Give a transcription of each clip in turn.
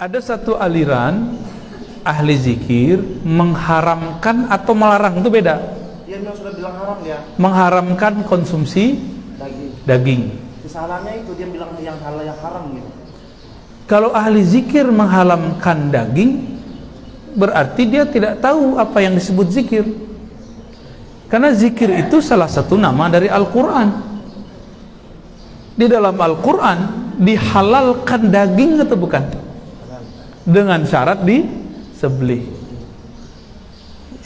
Ada satu aliran ahli zikir mengharamkan atau melarang, itu beda. Dia memang sudah bilang haram dia. Mengharamkan konsumsi daging. Kesalahannya itu dia bilang yang halal yang haram gitu. Kalau ahli zikir mengharamkan daging, berarti dia tidak tahu apa yang disebut zikir. Karena zikir itu salah satu nama dari Al-Quran. Di dalam Al-Quran dihalalkan daging atau bukan? Dengan syarat disembelih.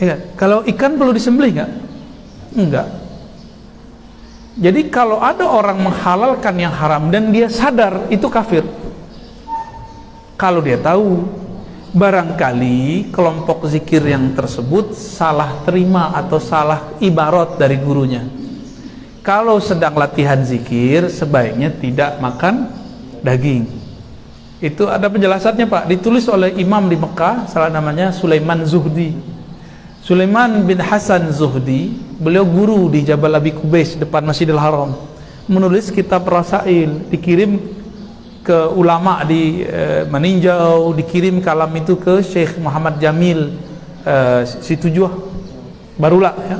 Ya, kalau ikan perlu disembelih nggak? Enggak. Jadi kalau ada orang menghalalkan yang haram dan dia sadar, itu kafir. Kalau dia tahu, barangkali kelompok zikir yang tersebut salah terima atau salah ibarat dari gurunya. Kalau sedang latihan zikir, sebaiknya tidak makan daging. Itu ada penjelasannya Pak, ditulis oleh imam di Mekah, salah namanya Sulaiman Zuhdi. Sulaiman bin Hasan Zuhdi, beliau guru di Jabal Abi Qubais depan Masjidil Haram, menulis kitab Rasail, dikirim ke ulama di meninjau, dikirim kalam itu ke Syekh Muhammad Jamil Situjuh Barulah ya.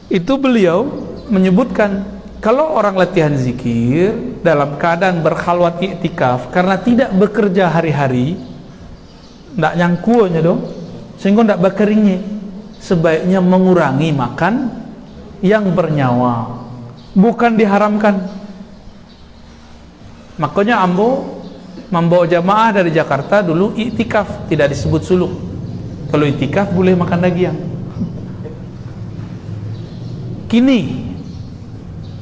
Itu beliau menyebutkan kalau orang latihan zikir dalam keadaan berkhalwat iktikaf karena tidak bekerja hari-hari, tidak nyangkuanya dong, sehingga tidak berkeringnya, sebaiknya mengurangi makan yang bernyawa, bukan diharamkan. Makanya ambo membawa jamaah dari Jakarta dulu iktikaf, tidak disebut suluk. Kalau iktikaf boleh makan daging. Kini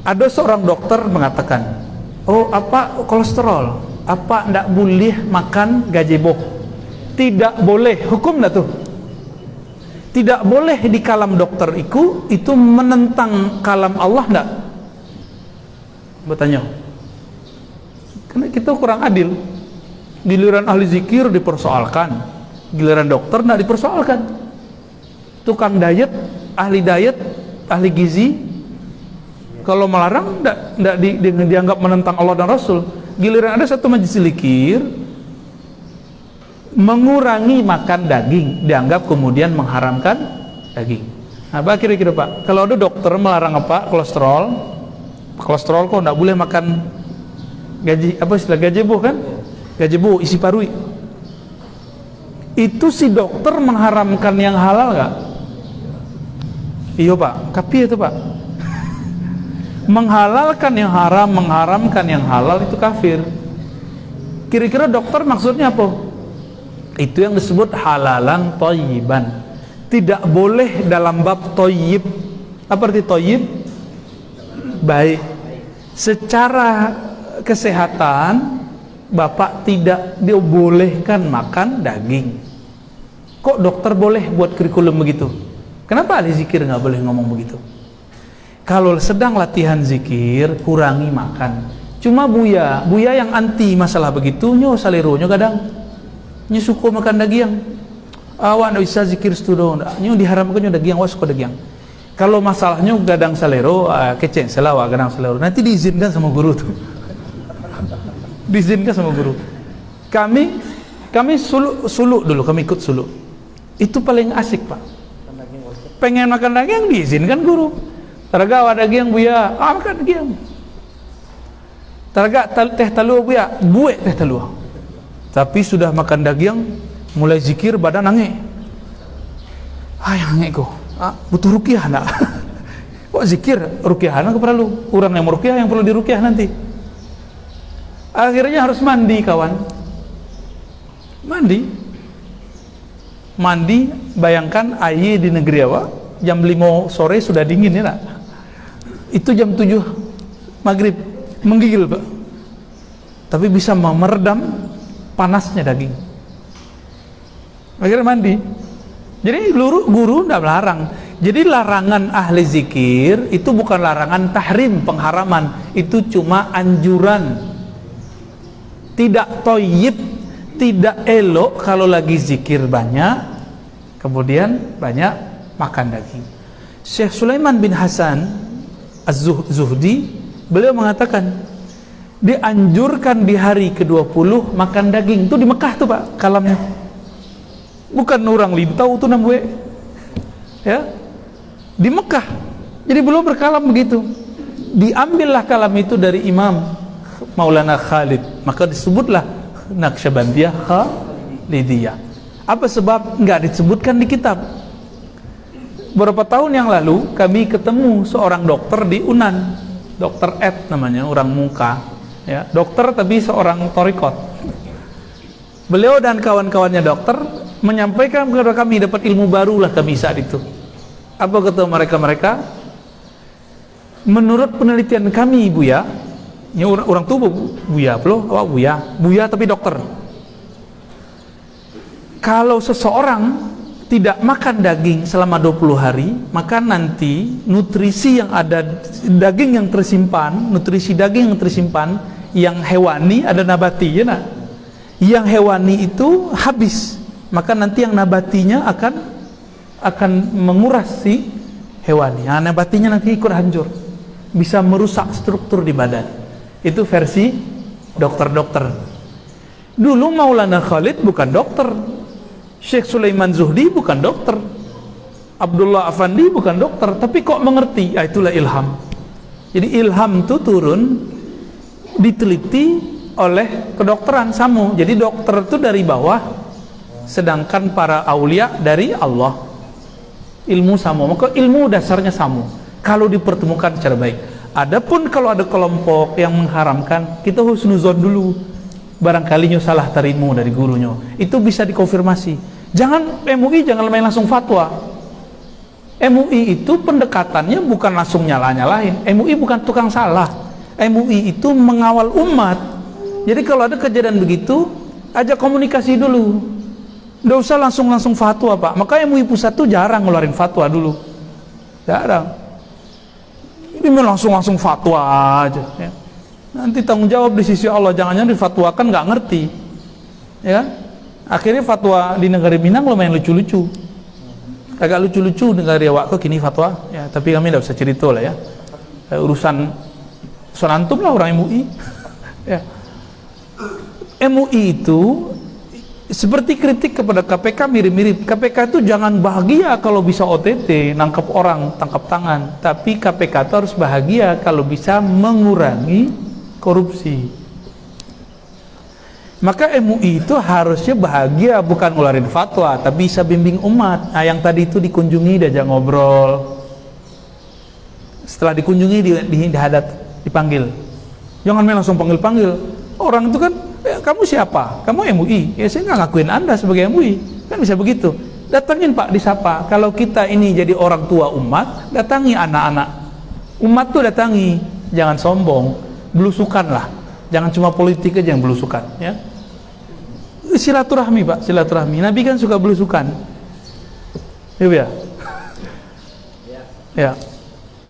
ada seorang dokter mengatakan, oh apa kolesterol, apa ndak boleh makan gazebo? Tidak boleh, hukum ndak tuh? Tidak boleh di kalam dokter itu menentang kalam Allah ndak? Bertanya. Karena kita kurang adil. Giliran ahli zikir dipersoalkan, giliran dokter ndak dipersoalkan. Tukang diet, ahli gizi, kalau melarang tidak dianggap menentang Allah dan Rasul. Giliran ada satu majelis zikir mengurangi makan daging, dianggap kemudian mengharamkan daging. Nah, apa kira-kira Pak? Kalau ada dokter melarang apa? Kolesterol kok tidak boleh makan gazebo kan? Gazebo isi parui. Itu si dokter mengharamkan yang halal nggak? Iya Pak, kapi itu Pak. Menghalalkan yang haram, mengharamkan yang halal itu kafir. Kira-kira dokter maksudnya apa? Itu yang disebut halalan thayyiban. Tidak boleh dalam bab thayyib. Apa arti thayyib? Baik. Secara kesehatan Bapak tidak dibolehkan makan daging. Kok dokter boleh buat kurikulum begitu? Kenapa ahli zikir nggak boleh ngomong begitu? Kalau sedang latihan zikir, kurangi makan. Cuma buya yang anti masalah begitu, nyo saleronya kadang nyo suka makan daging. Awak ndak bisa zikir studo, nyo diharamkan nyo daging, awas suka daging. Kalau masalahnya gadang salero, keceng selawa gadang salero. Nanti diizinkan sama guru tuh. Diizinkan sama guru. Kami suluk dulu, kami ikut suluk. Itu paling asik Pak. Pengen makan daging diizinkan guru. Taraga daging buya, makan daging. Taraga teh talua buya, buek teh talua. Tapi sudah makan daging, mulai zikir badan ange. Ange ko. Butuh ruqyah nak. Kok zikir ruqyah nak perlu. Orang yang meruqyah yang perlu diruqyah nanti. Akhirnya harus mandi kawan. Mandi, bayangkan air di negeri awak jam 5 sore sudah dingin ya nak? Itu jam 7 maghrib menggigil Pak, tapi bisa meredam panasnya daging. Akhirnya mandi. Jadi guru tidak melarang. Jadi larangan ahli zikir itu bukan larangan tahrim, pengharaman. Itu cuma anjuran. Tidak thayyib, tidak elok kalau lagi zikir banyak, kemudian banyak makan daging. Syekh Sulaiman bin Hasan Az-Zuhdi, beliau mengatakan, dianjurkan di hari ke-20 makan daging. Itu di Mekah tuh Pak kalamnya. Bukan orang Lintau tuh namanya. Ya. Di Mekah. Jadi beliau berkalam begitu. Diambillah kalam itu dari Imam Maulana Khalid, maka disebutlah Naqsyabandiyah Khalidiyah. Apa sebab? Enggak disebutkan di kitab. Beberapa tahun yang lalu kami ketemu seorang dokter di Unan, Dokter Ed namanya, orang muka, ya, dokter tapi seorang torikot. Beliau dan kawan-kawannya dokter menyampaikan kepada kami, dapat ilmu baru lah kami saat itu. Apa kata mereka? Menurut penelitian kami Buya, ya orang tua Buya, Buya tapi dokter. Kalau seseorang tidak makan daging selama 20 hari, maka nanti nutrisi yang ada, daging yang tersimpan, nutrisi daging yang tersimpan, yang hewani ada nabati, ya nak? Yang hewani itu habis, maka nanti yang nabatinya akan menguras si hewani. Nah, nabatinya nanti ikut hancur, bisa merusak struktur di badan. Itu versi dokter-dokter. Dulu Maulana Khalid bukan dokter, Syekh Sulaiman Zuhdi bukan dokter, Abdullah Afandi bukan dokter, tapi kok mengerti? Ya, itulah ilham. Jadi ilham itu turun, diteliti oleh kedokteran samu. Jadi dokter itu dari bawah, sedangkan para aulia dari Allah. Ilmu samu, maka ilmu dasarnya samu kalau dipertemukan secara baik. Adapun kalau ada kelompok yang mengharamkan, kita husnuzon dulu, barangkali salah tarimu dari gurunya, itu bisa dikonfirmasi. Jangan MUI jangan main langsung fatwa. MUI itu pendekatannya bukan langsung nyala-nyalain. MUI bukan tukang salah. MUI itu mengawal umat. Jadi kalau ada kejadian begitu, ajak komunikasi dulu. Nggak usah langsung fatwa Pak. Maka MUI pusat tuh jarang ngeluarin fatwa dulu. Jarang. Ini langsung fatwa aja. Ya. Nanti tanggung jawab di sisi Allah. Jangan-jangan difatwakan nggak ngerti. Ya. Akhirnya fatwa di negara Minang lumayan lucu-lucu. Agak lucu-lucu negara Riau kok kini fatwa. Ya, tapi kami tidak usah cerita lah ya. Urusan antum lah orang MUI. Ya. MUI itu seperti kritik kepada KPK mirip-mirip. KPK itu jangan bahagia kalau bisa OTT, nangkap orang, tangkap tangan. Tapi KPK itu harus bahagia kalau bisa mengurangi korupsi. Maka MUI itu harusnya bahagia bukan ngeluarin fatwa, tapi bisa bimbing umat. Nah, yang tadi itu dikunjungi, diajak ngobrol. Setelah dikunjungi, dipanggil. Jangan main langsung panggil-panggil. Orang itu kan, kamu siapa? Kamu MUI. Ya saya nggak ngakuin Anda sebagai MUI. Kan bisa begitu. Datangin Pak, disapa. Kalau kita ini jadi orang tua umat, datangi anak-anak. Umat tuh datangi. Jangan sombong. Belusukan lah. Jangan cuma politik aja yang belusukan. Ya. Silaturahmi Pak, silaturahmi. Nabi kan suka belusukan. Ya. Ya.